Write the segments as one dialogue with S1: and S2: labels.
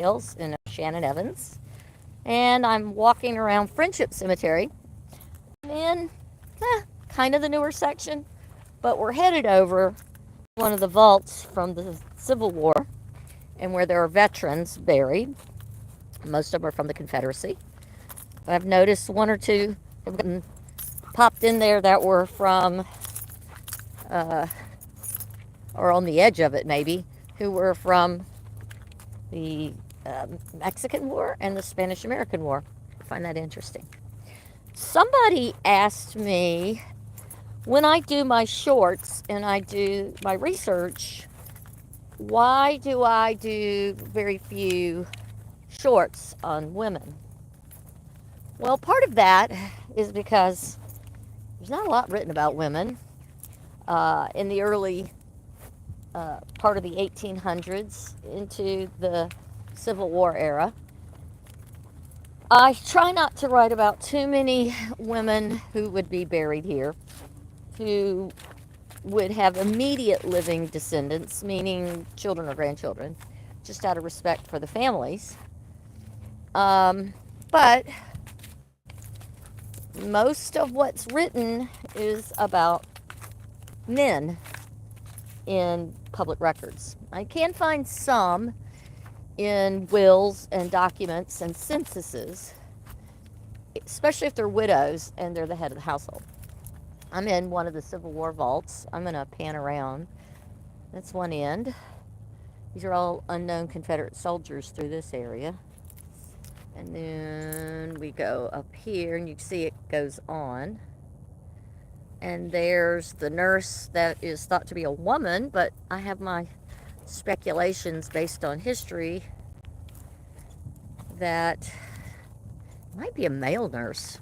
S1: Dales in Shannon Evans, and I'm walking around Friendship Cemetery. I'm in kind of the newer section, but we're headed over one of the vaults from the Civil War and where there are veterans buried. Most of them are from the Confederacy. I've noticed one or two have gotten popped in there that were from, uh, or on the edge of it maybe, who were from the Mexican War and the Spanish American War. I find that interesting. Somebody asked me when I do my shorts and I do my research, why do I do very few shorts on women? Well, part of that is because there's not a lot written about women in the early part of the 1800s into the Civil War era. I try not to write about too many women who would be buried here, who would have immediate living descendants, meaning children or grandchildren, just out of respect for the families. But most of what's written is about men in public records. I can find some in wills and documents and censuses, especially if they're widows and they're the head of the household. I'm in one of the Civil War vaults. I'm going to pan around. That's one end. These are all unknown Confederate soldiers through this area. And then we go up here, and you can see it goes on. And there's the nurse that is thought to be a woman, but I have my speculations based on history that might be a male nurse.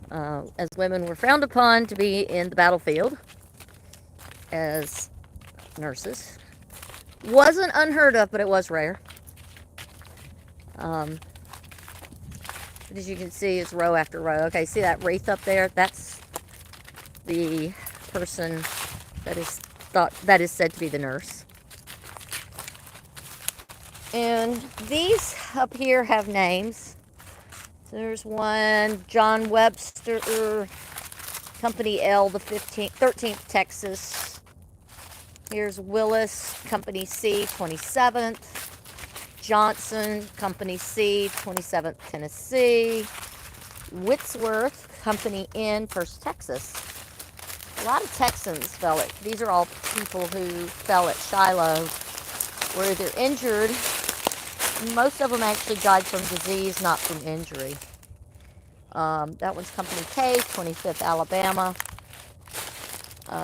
S1: As women were frowned upon to be in the battlefield as nurses. Wasn't unheard of, but it was rare. But as you can see, it's row after row. Okay, see that wreath up there? That's the person that is said to be the nurse. And these up here have names. So there's one, John Webster, Company L, the 13th Texas. Here's Willis, Company C, 27th. Johnson, Company C, 27th Tennessee. Whitsworth, Company N, 1st Texas. A lot of Texans fell at, these are all people who fell at Shiloh, were either injured. Most of them actually died from disease, not from injury. That one's Company K, 25th Alabama.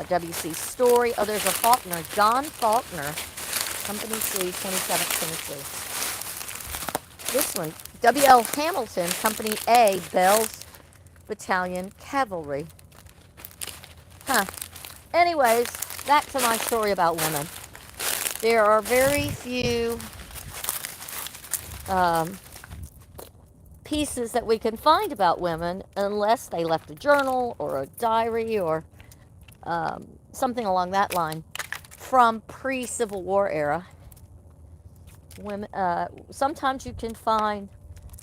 S1: W.C. Story. Oh, there's a Faulkner, John Faulkner, Company C, 27th Tennessee. This one, W.L. Hamilton, Company A, Bell's Battalion Cavalry. Anyways, back to my story about women. There are very few pieces that we can find about women unless they left a journal or a diary or something along that line from pre-Civil War era. Women, sometimes you can find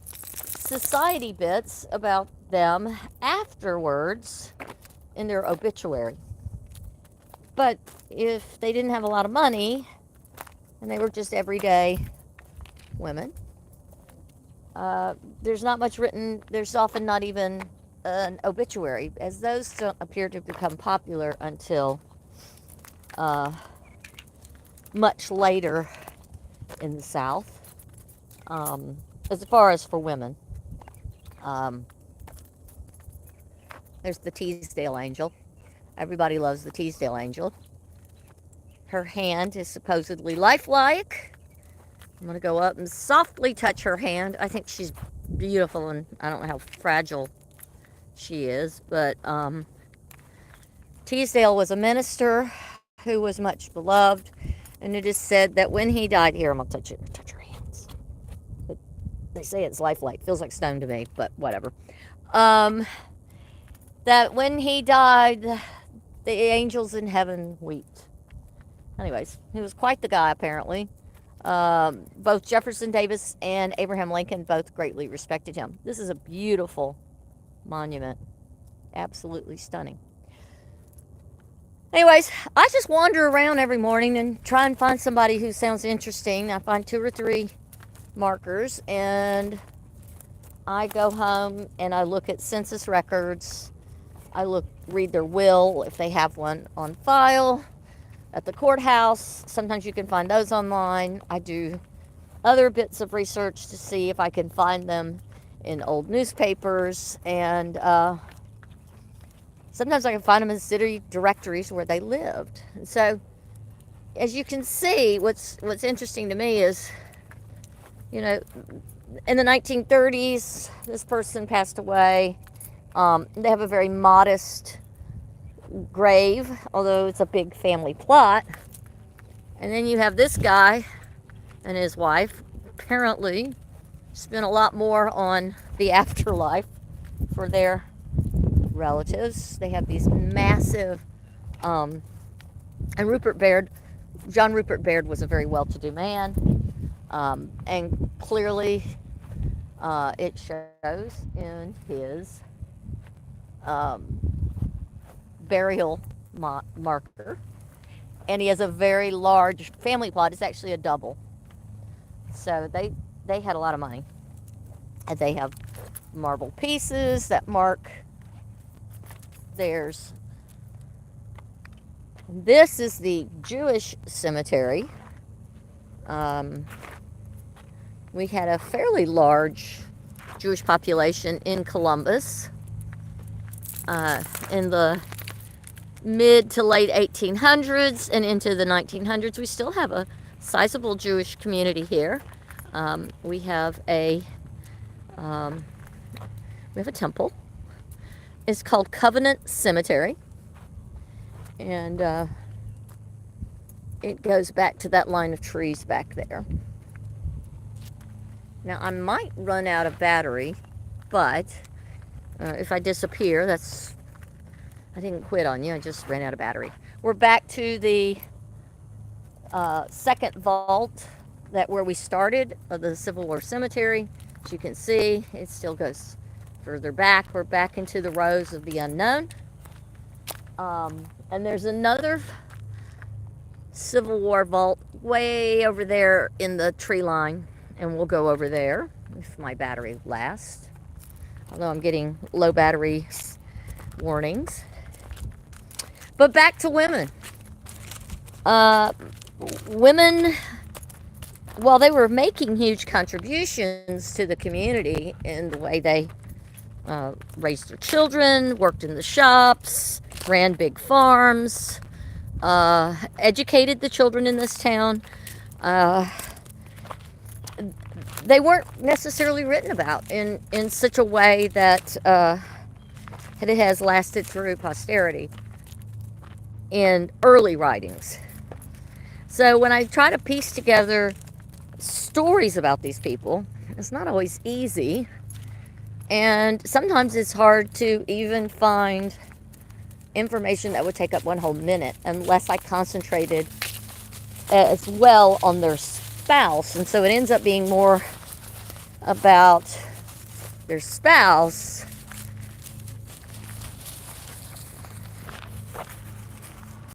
S1: society bits about them afterwards in their obituary. But if they didn't have a lot of money and they were just everyday women, there's not much written. There's often not even an obituary, as those don't appear to become popular until much later in the South, as far as for women. There's the Teasdale Angel. Everybody loves the Teasdale Angel. Her hand is supposedly lifelike. I'm going to go up and softly touch her hand. I think she's beautiful, and I don't know how fragile she is, but Teasdale was a minister who was much beloved, and it is said that when he died, here, I'm going to touch her hands. But they say it's lifelike. Feels like stone to me, but whatever. That when he died, the angels in heaven wept. Anyways, he was quite the guy, apparently. Both Jefferson Davis and Abraham Lincoln both greatly respected him. This is a beautiful monument. Absolutely stunning. Anyways, I just wander around every morning and try and find somebody who sounds interesting. I find 2 or 3 markers, and I go home and I look at census records. I read their will if they have one on file at the courthouse. Sometimes you can find those online. I do other bits of research to see if I can find them in old newspapers, and sometimes I can find them in city directories where they lived. And so, as you can see, what's interesting to me is, you know, in the 1930s, this person passed away. They have a very modest grave, although it's a big family plot. And then you have this guy and his wife, apparently spent a lot more on the afterlife for their relatives. They have these massive, and John Rupert Baird was a very well-to-do man, and clearly it shows in his burial marker. And he has a very large family plot. It's actually a double. So they had a lot of money. And they have marble pieces that mark theirs. This is the Jewish cemetery. We had a fairly large Jewish population in Columbus in the mid to late 1800s and into the 1900s. We still have a sizable Jewish community here. We have a temple. It's called Covenant Cemetery, and it goes back to that line of trees back there. Now, I might run out of battery, but if I disappear, I didn't quit on you, I just ran out of battery. We're back to the second vault where we started of the Civil War Cemetery. As you can see, it still goes further back. We're back into the rows of the unknown. And there's another Civil War vault way over there in the tree line, and we'll go over there if my battery lasts. Although I'm getting low battery warnings. But back to women. Women, while they were making huge contributions to the community in the way they raised their children, worked in the shops, ran big farms, educated the children in this town, they weren't necessarily written about in such a way that it has lasted through posterity in early writings. So when I try to piece together stories about these people, it's not always easy, and sometimes it's hard to even find information that would take up one whole minute unless I concentrated as well on their spouse. And so it ends up being more about their spouse